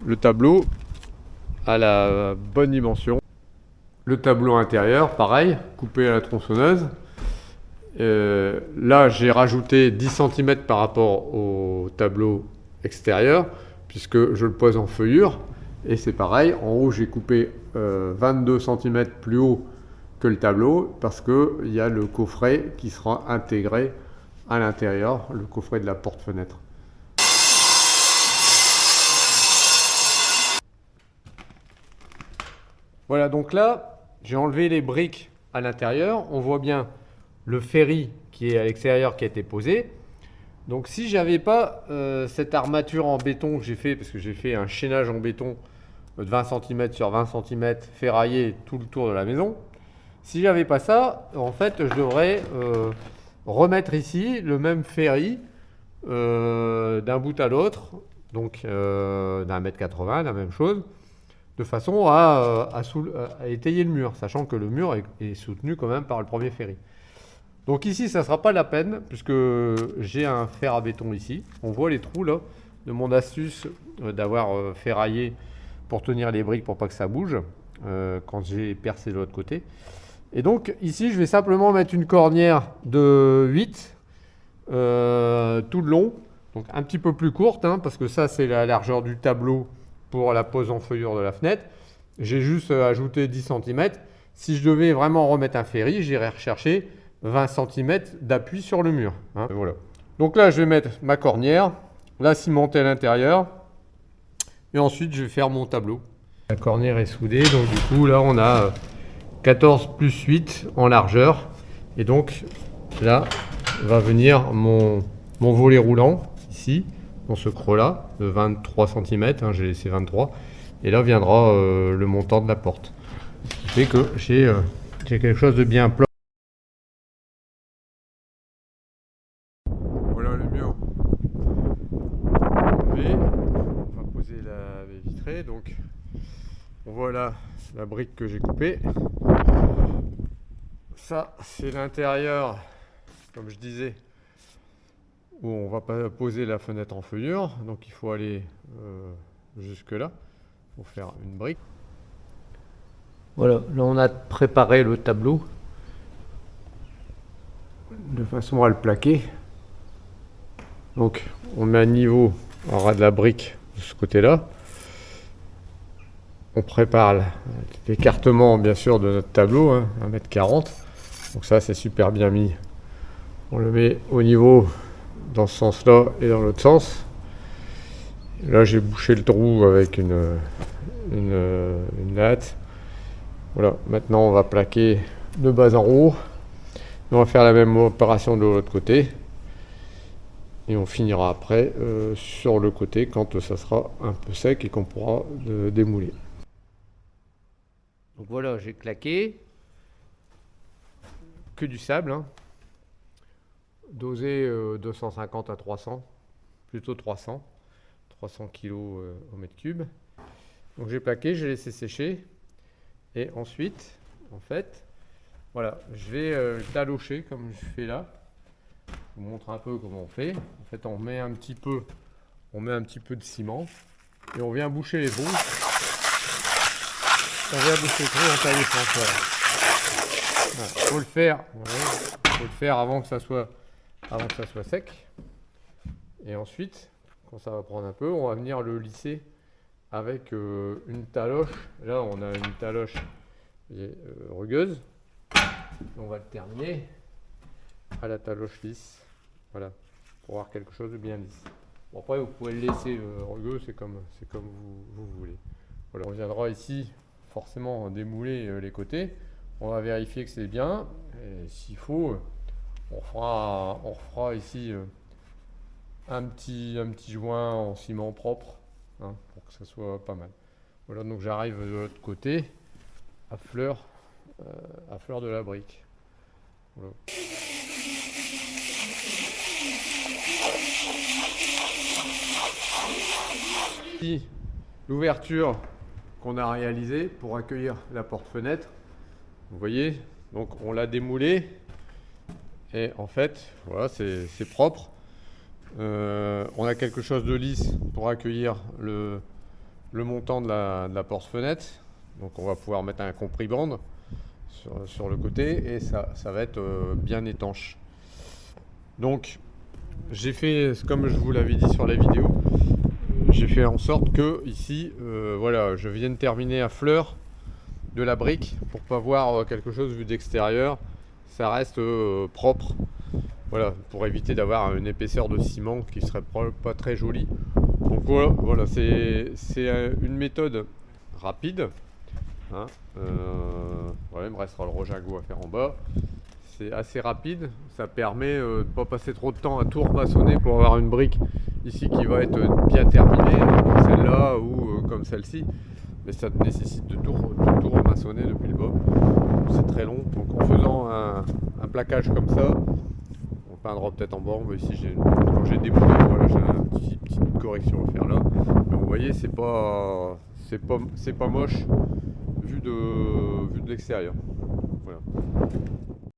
le tableau à la bonne dimension. Le tableau intérieur, pareil, coupé à la tronçonneuse. Là, j'ai rajouté 10 cm par rapport au tableau extérieur, puisque je le pose en feuillure. Et c'est pareil, en haut, j'ai coupé 22 cm plus haut que le tableau, parce qu'il y a le coffret qui sera intégré à l'intérieur, le coffret de la porte-fenêtre. Voilà, donc là, j'ai enlevé les briques à l'intérieur. On voit bien le ferry qui est à l'extérieur qui a été posé. Donc si j'avais pas cette armature en béton que j'ai fait, parce que j'ai fait un chaînage en béton de 20 cm sur 20 cm ferraillé tout le tour de la maison, si j'avais pas ça, en fait je devrais remettre ici le même ferry d'un bout à l'autre, donc d'un mètre 80, la même chose, de façon à étayer le mur, sachant que le mur est soutenu quand même par le premier ferry. Donc ici, ça ne sera pas la peine, puisque j'ai un fer à béton ici. On voit les trous là, de mon astuce d'avoir ferraillé pour tenir les briques pour pas que ça bouge, quand j'ai percé de l'autre côté. Et donc ici, je vais simplement mettre une cornière de 8 tout le long, donc un petit peu plus courte, hein, parce que ça c'est la largeur du tableau pour la pose en feuillure de la fenêtre. J'ai juste ajouté 10 cm. Si je devais vraiment remettre un ferry, j'irais rechercher 20 cm d'appui sur le mur. Hein, voilà. Donc là, je vais mettre ma cornière, la cimenter à l'intérieur, et ensuite je vais faire mon tableau. La cornière est soudée, donc du coup là on a 14 plus 8 en largeur, et donc là va venir mon volet roulant ici, dans ce creux là, de 23 cm, hein, j'ai laissé 23, et là viendra le montant de la porte. Ce qui fait que j'ai quelque chose de bien plat. Voilà le mur. On va poser la baie vitrée, donc on voit là la brique que j'ai coupée. Ça c'est l'intérieur, comme je disais, où on va pas poser la fenêtre en feuillure, donc il faut aller jusque là pour faire une brique. Voilà, là on a préparé le tableau de façon à le plaquer. Donc on met à niveau en ras de la brique de ce côté là. On prépare l'écartement bien sûr de notre tableau, hein, 1,40 m. Donc ça c'est super bien mis. On le met au niveau dans ce sens là et dans l'autre sens. Là j'ai bouché le trou avec une latte. Voilà, maintenant on va plaquer de bas en haut. On va faire la même opération de l'autre côté. Et on finira après sur le côté quand ça sera un peu sec et qu'on pourra démouler. Donc voilà, j'ai claqué. Que du sable, hein. Dosé 250 à 300, plutôt 300 kg au mètre cube. Donc j'ai plaqué, j'ai laissé sécher. Et ensuite, en fait, voilà, je vais talocher comme je fais là. Je vous montre un peu comment on fait. En fait, on met un petit peu de ciment et on vient boucher les trous. On vient boucher les trous en taillissant. Voilà. Faut le faire avant que ça soit sec. Et ensuite, quand ça va prendre un peu, on va venir le lisser avec une taloche. Là, on a une taloche rugueuse. On va le terminer à la taloche lisse. Voilà, pour avoir quelque chose de bien lisse. Bon, après, vous pouvez le laisser rugueux, c'est comme vous voulez. Voilà, on viendra ici forcément démouler les côtés. On va vérifier que c'est bien. Et s'il faut, on fera ici un petit joint en ciment propre, hein, pour que ça soit pas mal. Voilà, donc j'arrive de l'autre côté à fleur de la brique. Voilà. L'ouverture qu'on a réalisée pour accueillir la porte-fenêtre, vous voyez, donc on l'a démoulée et en fait, voilà, c'est propre. On a quelque chose de lisse pour accueillir le montant de la porte-fenêtre. Donc on va pouvoir mettre un compris-bande sur le côté et ça va être bien étanche. Donc j'ai fait, comme je vous l'avais dit sur la vidéo, j'ai fait en sorte que ici, voilà, je vienne terminer à fleur de la brique pour pas voir quelque chose vu d'extérieur. Ça reste propre, voilà, pour éviter d'avoir une épaisseur de ciment qui serait pas très jolie. Donc voilà, c'est une méthode rapide. Hein, voilà, il me restera le rojago à faire en bas. C'est assez rapide, ça permet de ne pas passer trop de temps à tout remaçonner pour avoir une brique ici qui va être bien terminée, comme celle-là ou comme celle-ci. Mais ça nécessite de tout remaçonner depuis le bas. C'est très long, donc en faisant un plaquage comme ça, on peindra peut-être en bas, mais ici quand j'ai démoulé, voilà, j'ai une petite correction à faire là. Mais vous voyez, c'est pas moche vu de l'extérieur. Voilà.